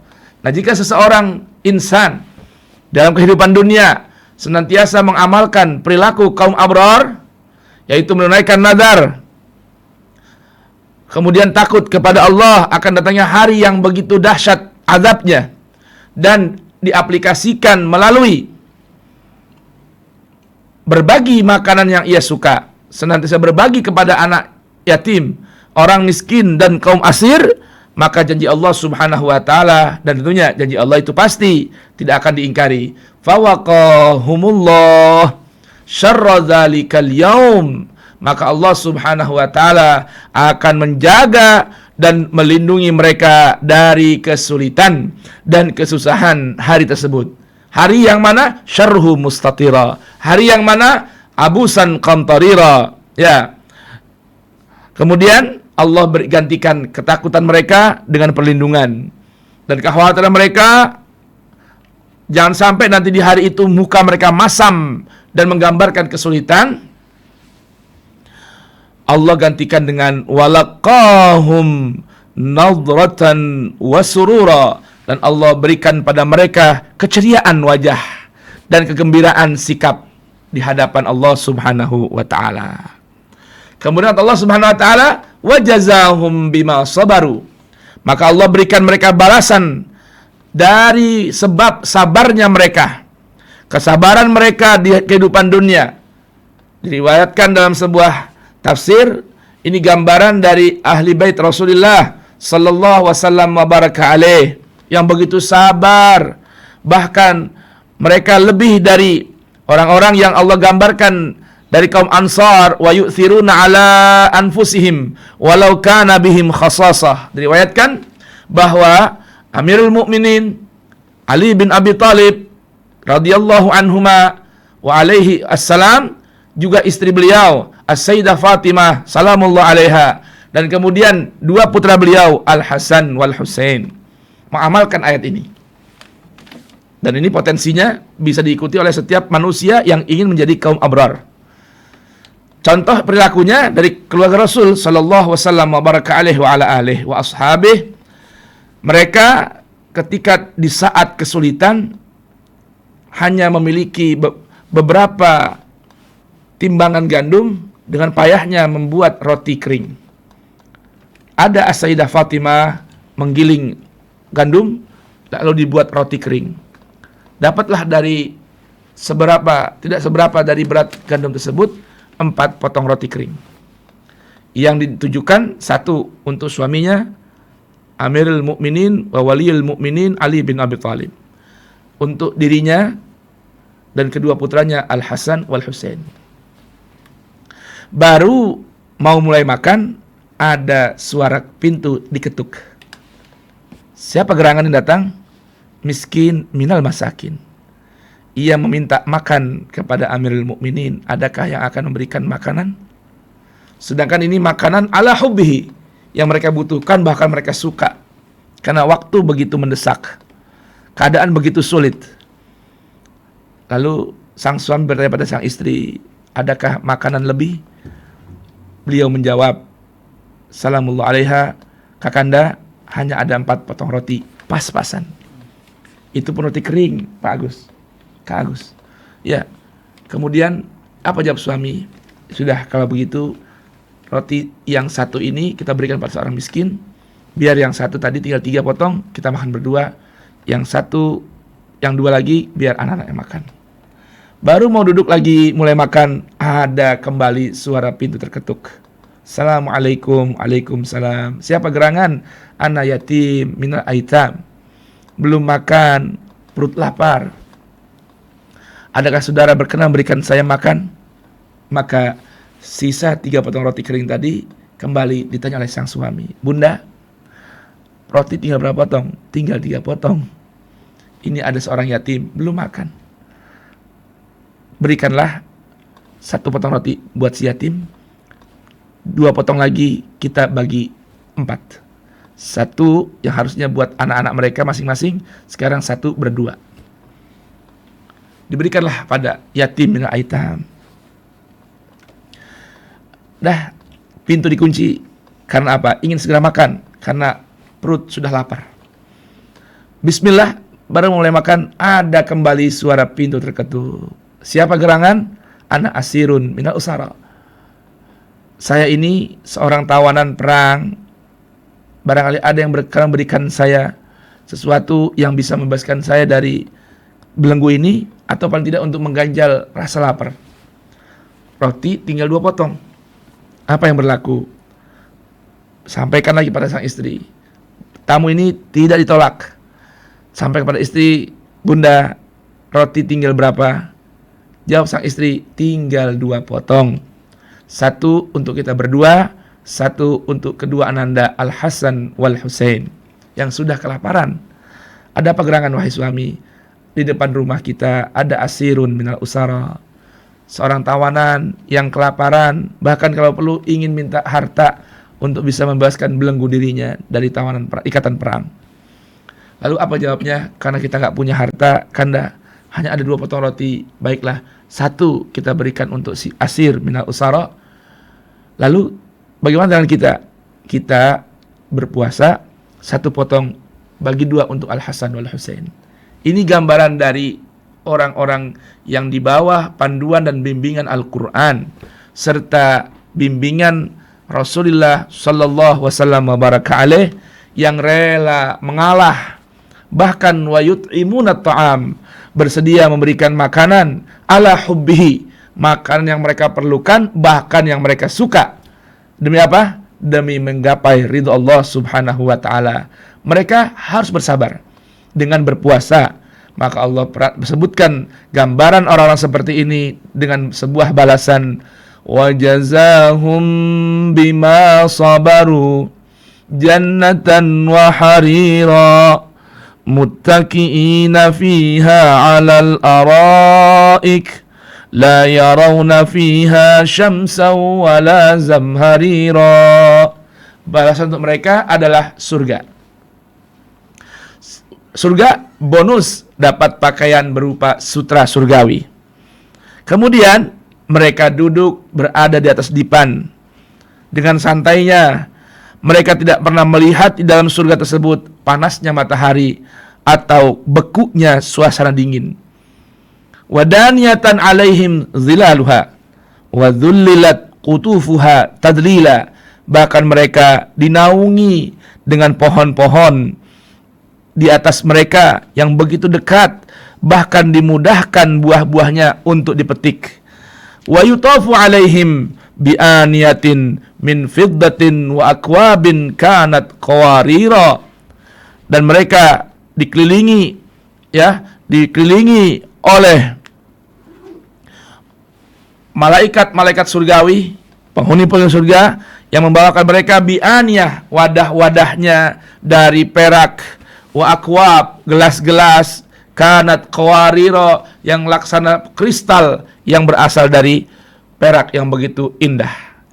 Nah, jika seseorang insan dalam kehidupan dunia senantiasa mengamalkan perilaku kaum abrar, yaitu menunaikan nazar, kemudian takut kepada Allah akan datangnya hari yang begitu dahsyat azabnya, dan diaplikasikan melalui berbagi makanan yang ia suka, senantiasa berbagi kepada anak yatim, orang miskin dan kaum asir, maka janji Allah Subhanahu wa taala, dan tentunya janji Allah itu pasti tidak akan diingkari. Fawaqahumullah syarra dzalikal yaum, maka Allah Subhanahu wa taala akan menjaga dan melindungi mereka dari kesulitan dan kesusahan hari tersebut. Hari yang mana syarruhu mustatira, hari yang mana abusan qamtarira, ya. Kemudian Allah bergantikan ketakutan mereka dengan perlindungan, dan kekhawatiran mereka jangan sampai nanti di hari itu muka mereka masam dan menggambarkan kesulitan. Allah gantikan dengan walaqahum nadratan wasurura, dan Allah berikan pada mereka keceriaan wajah dan kegembiraan sikap di hadapan Allah Subhanahu wa taala. Kemudian Allah Subhanahu wa taala wajazahum bima sabaru, maka Allah berikan mereka balasan dari sebab sabarnya mereka, kesabaran mereka di kehidupan dunia. Diriwayatkan dalam sebuah tafsir, ini gambaran dari ahli bait Rasulullah sallallahu wasallam wa baraka alaih, yang begitu sabar, bahkan mereka lebih dari orang-orang yang Allah gambarkan dari kaum Ansar, wa yu'thiruna ala anfusihim walau kana bihim khasasah. Diriwayatkan bahwa Amirul Mukminin Ali bin Abi Thalib radhiyallahu anhuma wa alaihi assalam, juga istri beliau As-Sayyidah Fatimah salamullah alaiha, dan kemudian dua putra beliau Al-Hasan wal Husain mengamalkan ayat ini. Dan ini potensinya bisa diikuti oleh setiap manusia yang ingin menjadi kaum abrar. Contoh perilakunya dari keluarga Rasul sallallahu wasallam wa baraka alaihi wa ala alihi wa ashabih. Mereka ketika di saat kesulitan hanya memiliki beberapa timbangan gandum, dengan payahnya membuat roti kering. Ada As-Sayyidah Fatimah menggiling gandum lalu dibuat roti kering. Dapatlah dari tidak seberapa dari berat gandum tersebut 4 potong roti kering, yang ditujukan satu untuk suaminya Amirul Mukminin wa Waliyul Mukminin Ali bin Abi Thalib, untuk dirinya dan kedua putranya Al Hasan wal Husain. Baru mau mulai makan, ada suara pintu diketuk. Siapa gerangan yang datang? Miskin minal masakin. Ia meminta makan kepada Amirul Mukminin. Adakah yang akan memberikan makanan? Sedangkan ini makanan ala hubbihi, yang mereka butuhkan, bahkan mereka suka. Karena waktu begitu mendesak, keadaan begitu sulit. Lalu sang suami bertanya pada sang istri, adakah makanan lebih? Beliau menjawab, salamullah alaiha, kakanda, hanya ada 4 potong roti, pas-pasan. Itu pun roti kering, Pak Agus, Kak Agus. Ya, kemudian apa jawab suami? Sudah, kalau begitu roti yang satu ini kita berikan pada seorang miskin, biar yang satu tadi tinggal 3 potong, kita makan berdua. Yang 2 lagi biar anak-anak yang makan. Baru mau duduk lagi mulai makan, ada kembali suara pintu terketuk. Assalamualaikum, waalaikumsalam. Siapa gerangan? Ana yatim minal aitam. Belum makan, perut lapar. Adakah saudara berkenan berikan saya makan? Maka sisa 3 potong roti kering tadi kembali ditanya oleh sang suami. Bunda, roti tinggal berapa potong? Tinggal 3 potong. Ini ada seorang yatim, belum makan. Berikanlah 1 potong roti buat si yatim, 2 potong lagi kita bagi 4. 1 yang harusnya buat anak-anak mereka masing-masing, sekarang 1 berdua. Diberikanlah pada yatim minal aitam. Dah, pintu dikunci. Karena apa? Ingin segera makan, karena perut sudah lapar. Bismillah, baru mulai makan, ada kembali suara pintu terketuk. Siapa gerangan? Ana asirun minal usara. Saya ini seorang tawanan perang. Barangkali ada yang berkenan berikan saya sesuatu yang bisa membebaskan saya dari belenggu ini, atau paling tidak untuk mengganjal rasa lapar. Roti tinggal 2 potong. Apa yang berlaku? Sampaikan lagi pada sang istri. Tamu ini tidak ditolak. Sampai kepada istri, "Bunda, roti tinggal berapa?" Jawab sang istri, "Tinggal 2 potong. 1 untuk kita berdua, 1 untuk kedua ananda Al-Hasan wal Husain yang sudah kelaparan." Ada apa gerangan wahai suami? Di depan rumah kita ada asirun minal usara, seorang tawanan yang kelaparan, bahkan kalau perlu ingin minta harta untuk bisa membebaskan belenggu dirinya dari tawanan ikatan perang. Lalu apa jawabnya? Karena kita nggak punya harta, Kanda, hanya ada 2 potong roti. Baiklah, 1 kita berikan untuk si asir minal usara. Lalu bagaimana dengan kita? Kita berpuasa, 1 potong bagi 2 untuk Al-Hasan wal Husain. Ini gambaran dari orang-orang yang di bawah panduan dan bimbingan Al-Quran serta bimbingan Rasulullah sallallahu wasallam wa baraka alaih, yang rela mengalah, bahkan wa yut'imuna ta'am, bersedia memberikan makanan ala hubbihi, makanan yang mereka perlukan, bahkan yang mereka suka. Demi apa? Demi menggapai ridho Allah subhanahu wa ta'ala. Mereka harus bersabar dengan berpuasa. Maka Allah sebutkan gambaran orang-orang seperti ini dengan sebuah balasan, wa jazahum bima sabaru jannatan wa harira muttaqiina fiha 'alal araik la yarawna fiha syamsan wala zamharira. Balasan untuk mereka adalah surga. Surga bonus dapat pakaian berupa sutra surgawi. Kemudian mereka duduk berada di atas dipan dengan santainya. Mereka tidak pernah melihat di dalam surga tersebut panasnya matahari atau bekunya suasana dingin. Wadaniyatan alaihim zilaluha wa dhullilat qutufuha tadlila. Bahkan mereka dinaungi dengan pohon-pohon di atas mereka yang begitu dekat, bahkan dimudahkan buah-buahnya untuk dipetik. Wa yutafu alaihim bi aniyatin min fiddatin wa akwabin kanat qawarira. Dan mereka dikelilingi oleh malaikat-malaikat surgawi, penghuni-penghuni surga yang membawakan mereka bi aniyah, wadah-wadahnya dari perak, wa akwab, gelas-gelas, kanat qawarira, yang laksana kristal yang berasal dari perak yang begitu indah.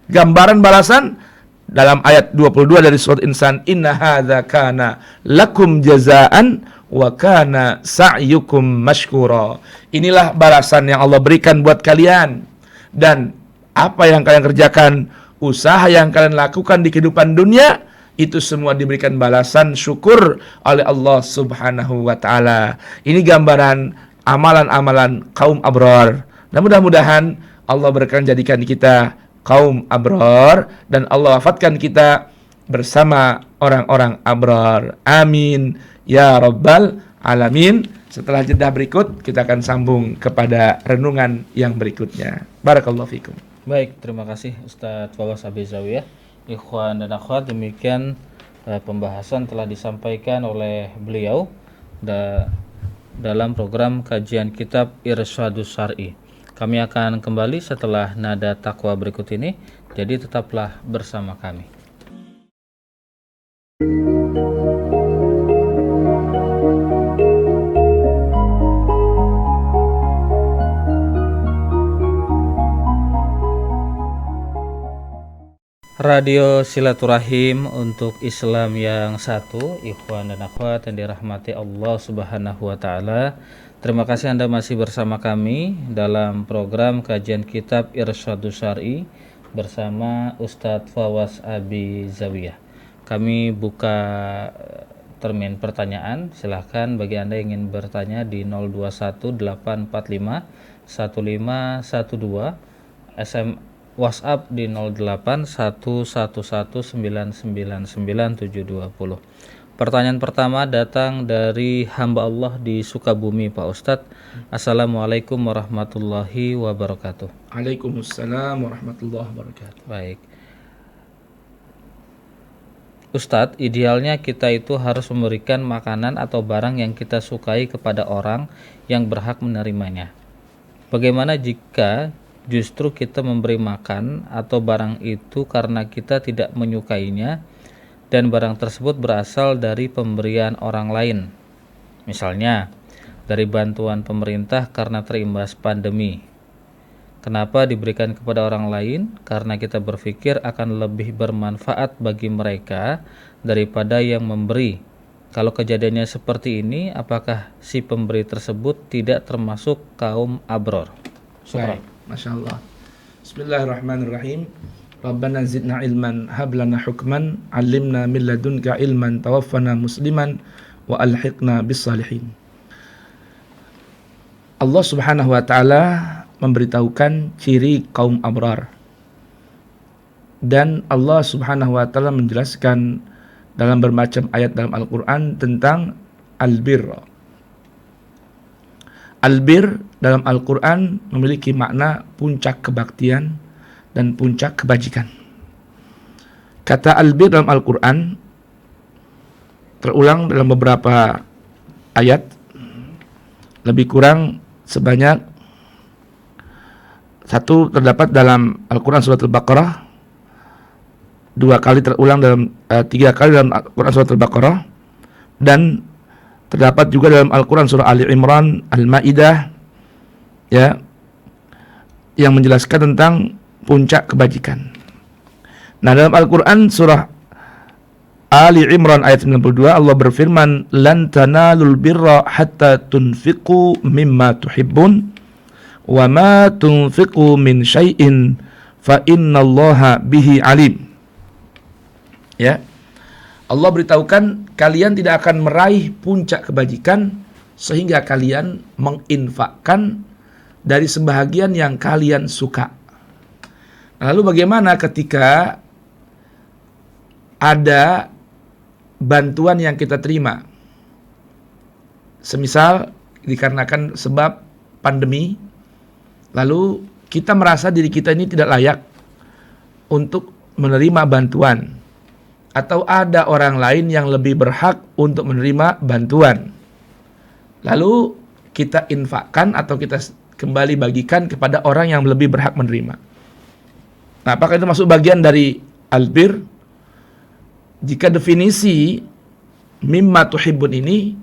Gambaran balasan dalam ayat 22 dari surat Insan, inna hadza kana lakum jazaan wa kana sa'yukum mashkura. Inilah balasan yang Allah berikan buat kalian, dan apa yang kalian kerjakan, usaha yang kalian lakukan di kehidupan dunia, itu semua diberikan balasan syukur oleh Allah subhanahu wa ta'ala. Ini gambaran amalan-amalan kaum abrar. Dan mudah-mudahan Allah berkenan jadikan kita kaum abrar, dan Allah wafatkan kita bersama orang-orang abrar. Amin ya rabbal alamin. Setelah jeda berikut, kita akan sambung kepada renungan yang berikutnya. Barakallahu fikum. Baik, terima kasih Ustadz Fawaz Abi Zawiyah. Ikhwan dan akhwat, demikian pembahasan telah disampaikan oleh beliau dalam program kajian kitab Irsyadus Syar'i. Kami akan kembali setelah nada takwa berikut ini, jadi tetaplah bersama kami. Radio Silaturahim untuk Islam yang satu, ikhwan dan akhwat yang dirahmati Allah Subhanahu wa taala. Terima kasih Anda masih bersama kami dalam program kajian kitab Irsyadus Syar'i bersama Ustadz Fawaz Abi Zawiyah. Kami buka termin pertanyaan. Silahkan bagi Anda yang ingin bertanya di 0218451512, WhatsApp di 081119999720. Pertanyaan pertama datang dari hamba Allah di Sukabumi, Pak Ustadz. Assalamualaikum warahmatullahi wabarakatuh. Waalaikumsalam warahmatullahi wabarakatuh. Baik. Ustadz, idealnya kita itu harus memberikan makanan atau barang yang kita sukai kepada orang yang berhak menerimanya. Bagaimana jika justru kita memberi makan atau barang itu karena kita tidak menyukainya dan barang tersebut berasal dari pemberian orang lain? Misalnya, dari bantuan pemerintah karena terimbas pandemi. Kenapa diberikan kepada orang lain? Karena kita berpikir akan lebih bermanfaat bagi mereka daripada yang memberi. Kalau kejadiannya seperti ini, apakah si pemberi tersebut tidak termasuk kaum abror? Baik, Masya Allah. Bismillahirrahmanirrahim. Rabbana zidna ilman, hablana hukman, alimna min ladunka ilman, tawaffana musliman, wa alhiqna bis salihin. Allah Subhanahu wa taala memberitahukan ciri kaum abrar. Dan Allah Subhanahu wa taala menjelaskan dalam bermacam ayat dalam Al-Qur'an tentang albir. Albir dalam Al-Qur'an memiliki makna puncak kebaktian dan puncak kebajikan. Kata albir dalam Al-Quran terulang dalam beberapa ayat, lebih kurang sebanyak satu terdapat dalam Al-Quran surat Al-Baqarah, tiga kali dalam Al-Quran surat Al-Baqarah, dan terdapat juga dalam Al-Quran surah Ali Imran, Al-Maidah, ya, yang menjelaskan tentang puncak kebajikan. Nah, dalam Al-Quran surah Ali Imran ayat 92 Allah berfirman, lan tanalul birra hatta tunfiqu mimma tuhibbun wa ma tunfiqu min syai'in fa innallaha bihi alim. Ya, Allah beritahukan kalian tidak akan meraih puncak kebajikan sehingga kalian menginfakkan dari sebahagian yang kalian suka. Lalu bagaimana ketika ada bantuan yang kita terima? Semisal dikarenakan sebab pandemi, lalu kita merasa diri kita ini tidak layak untuk menerima bantuan, atau ada orang lain yang lebih berhak untuk menerima bantuan. Lalu kita infakkan atau kita kembali bagikan kepada orang yang lebih berhak menerima. Nah, apakah itu masuk bagian dari albir? Jika definisi mimma tuhibbun ini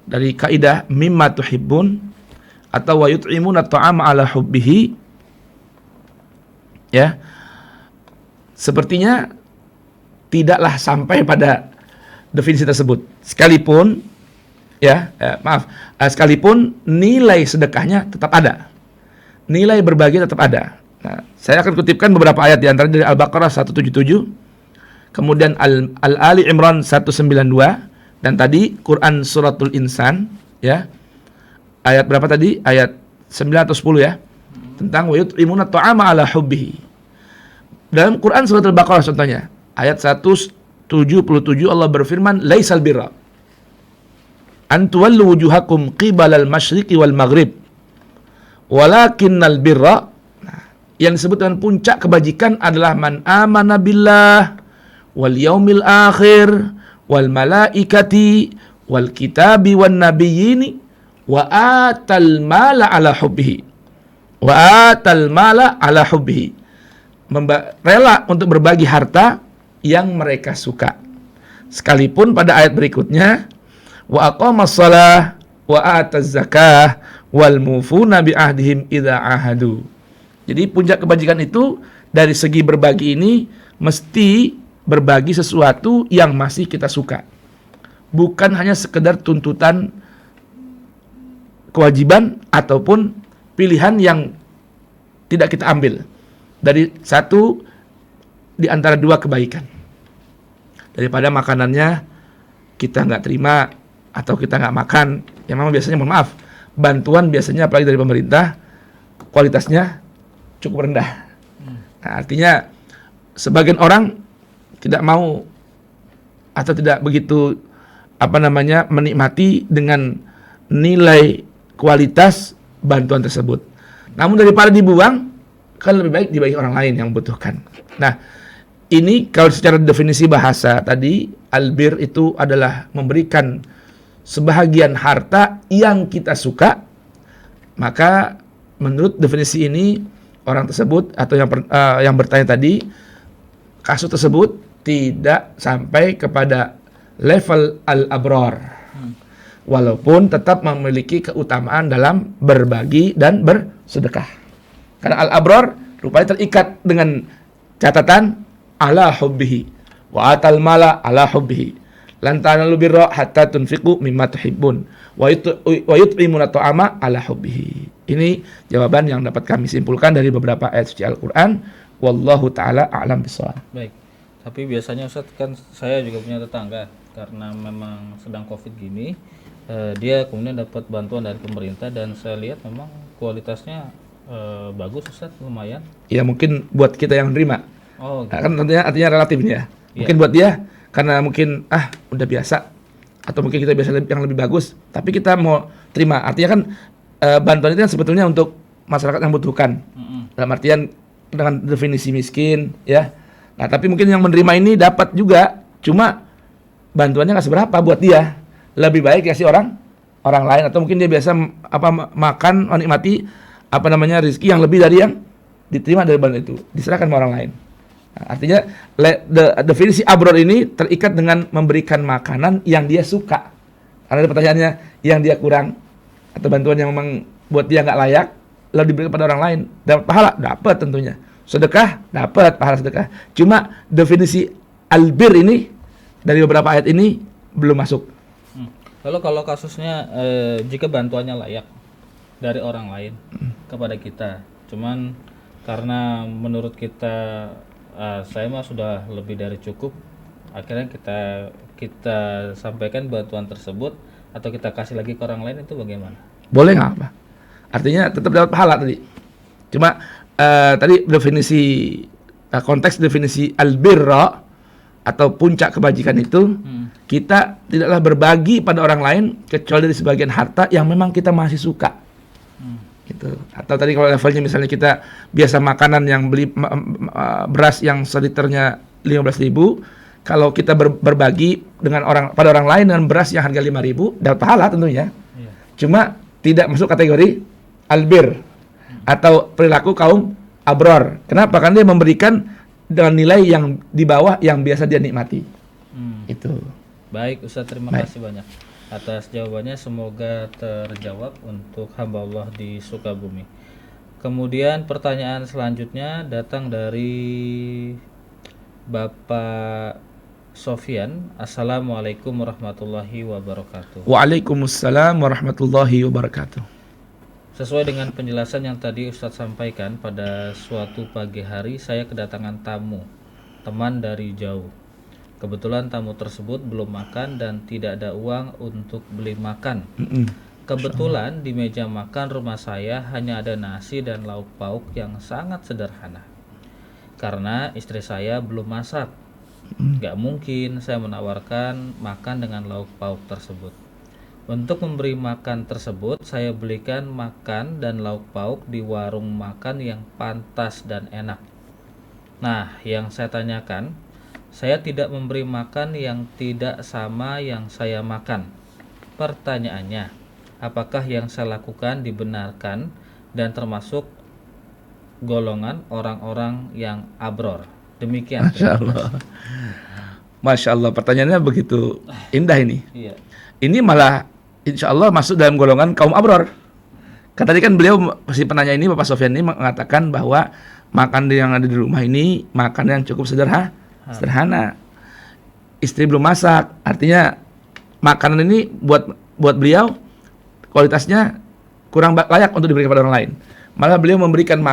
dari kaidah mimma tuhibbun atau wa yut'imuna at'ama ala hubbihi, ya, sepertinya tidaklah sampai pada definisi tersebut. Sekalipun sekalipun nilai sedekahnya tetap ada, nilai berbagi tetap ada. Nah, saya akan kutipkan beberapa ayat di antara dari Al-Baqarah 177, kemudian Al-Ali Imran 192, dan tadi Quran Suratul Insan, ya. Ayat berapa tadi? Ayat 9 atau 10 ya. Tentang wa yut'imuna at'ama ala hubbihi. Dalam Quran Surat Al-Baqarah contohnya, ayat 177 Allah berfirman, laisal birra an tuwallu wujuhakum qibalal masyriqi wal maghrib walakinnal birra. Yang disebut dengan puncak kebajikan adalah man amana billah wal yaumil akhir wal malaikati wal kitabi wan nabiyyin wa atal mala ala hubbihi. Rela untuk berbagi harta yang mereka suka. Sekalipun pada ayat berikutnya wa aqamas shalah wa ataz zakah wal mufuna bi ahdihim idza ahadu. Jadi puncak kebajikan itu dari segi berbagi ini mesti berbagi sesuatu yang masih kita suka. Bukan hanya sekedar tuntutan kewajiban ataupun pilihan yang tidak kita ambil dari satu di antara dua kebaikan. Daripada makanannya kita nggak terima atau kita nggak makan, yang memang biasanya, mohon maaf, bantuan biasanya apalagi dari pemerintah kualitasnya cukup rendah. Nah, artinya sebagian orang tidak mau atau tidak begitu menikmati dengan nilai kualitas bantuan tersebut. Namun daripada dibuang, kan lebih baik dibagi orang lain yang membutuhkan. Nah, ini kalau secara definisi bahasa tadi, albir itu adalah memberikan sebahagian harta yang kita suka. Maka menurut definisi ini, orang tersebut atau yang bertanya tadi, kasus tersebut tidak sampai kepada level al-abrar. Walaupun tetap memiliki keutamaan dalam berbagi dan bersedekah. Karena al-abrar rupanya terikat dengan catatan ala hubbihi wa atal mala ala hubbihi. Lan tanalu birra hatta tunfiqu mimma tuhibbun wa yut'imuna ta'ama ala hubbihi. Ini jawaban yang dapat kami simpulkan dari beberapa ayat suci Al-Qur'an. Wallahu taala a'lam bishawab. Baik. Tapi biasanya Ustadz, kan saya juga punya tetangga, karena memang sedang Covid gini, dia kemudian dapat bantuan dari pemerintah dan saya lihat memang kualitasnya bagus Ustadz, lumayan. Ya mungkin buat kita yang nerima. Oh, gitu. Nah, kan artinya relatif nih ya. Mungkin buat dia karena mungkin udah biasa, atau mungkin kita biasa yang lebih bagus, tapi kita mau terima. Artinya kan bantuan itu kan sebetulnya untuk masyarakat yang membutuhkan. Dalam artian dengan definisi miskin ya. Nah, tapi mungkin yang menerima ini dapat juga, cuma bantuannya nggak seberapa buat dia. Lebih baik ya si orang lain, atau mungkin dia biasa makan, menikmati rezeki yang lebih dari yang diterima dari bantuan itu, diserahkan ke orang lain. Nah, artinya definisi abror ini terikat dengan memberikan makanan yang dia suka. Karena ada pertanyaannya, yang dia kurang atau bantuan yang memang buat dia nggak layak lalu diberikan pada orang lain, dapat pahala? Dapat tentunya. Sedekah? Dapat pahala sedekah. Cuma definisi albir ini dari beberapa ayat ini belum masuk. Lalu kalau kasusnya jika bantuannya layak dari orang lain kepada kita, cuman karena menurut kita saya mah sudah lebih dari cukup, akhirnya kita sampaikan bantuan tersebut atau kita kasih lagi ke orang lain, itu bagaimana? Boleh nggak apa? Artinya tetap dapat pahala tadi. Cuma tadi definisi konteks definisi albirra atau puncak kebajikan itu, kita tidaklah berbagi pada orang lain kecuali dari sebagian harta yang memang kita masih suka. Gitu. Atau tadi kalau levelnya misalnya kita biasa makanan yang beli beras yang seliternya 15.000, kalau kita berbagi pada orang lain dengan beras yang harga 5.000, dapat pahala tentunya. Cuma tidak masuk kategori albir atau perilaku kaum abror. Kenapa? Karena dia memberikan dengan nilai yang di bawah yang biasa dia nikmati. Itu. Baik Ustaz, terima kasih banyak atas jawabannya. Semoga terjawab untuk hamba Allah di Sukabumi. Kemudian pertanyaan selanjutnya datang dari Bapak Sofyan. Assalamualaikum warahmatullahi wabarakatuh. Waalaikumsalam warahmatullahi wabarakatuh. Sesuai dengan penjelasan yang tadi Ustadz sampaikan, pada suatu pagi hari saya kedatangan teman dari jauh. Kebetulan tamu tersebut belum makan dan tidak ada uang untuk beli makan. Kebetulan di meja makan rumah saya hanya ada nasi dan lauk pauk yang sangat sederhana. Karena istri saya belum masak, gak mungkin saya menawarkan makan dengan lauk pauk tersebut. Untuk memberi makan tersebut, saya belikan makan dan lauk pauk di warung makan yang pantas dan enak. Nah, yang saya tanyakan, saya tidak memberi makan yang tidak sama yang saya makan. Pertanyaannya, apakah yang saya lakukan dibenarkan dan termasuk golongan orang-orang yang abror? Demikian. Masya Allah. Masya Allah, pertanyaannya begitu indah ini. Iya. Ini malah insya Allah masuk dalam golongan kaum abror. Kan tadi kan beliau, si penanya ini, Bapak Sofyan ini mengatakan bahwa makan yang ada di rumah ini makan yang cukup sederhana. Istri belum masak, artinya makanan ini buat beliau kualitasnya kurang layak untuk diberikan kepada orang lain. Malah beliau memberikan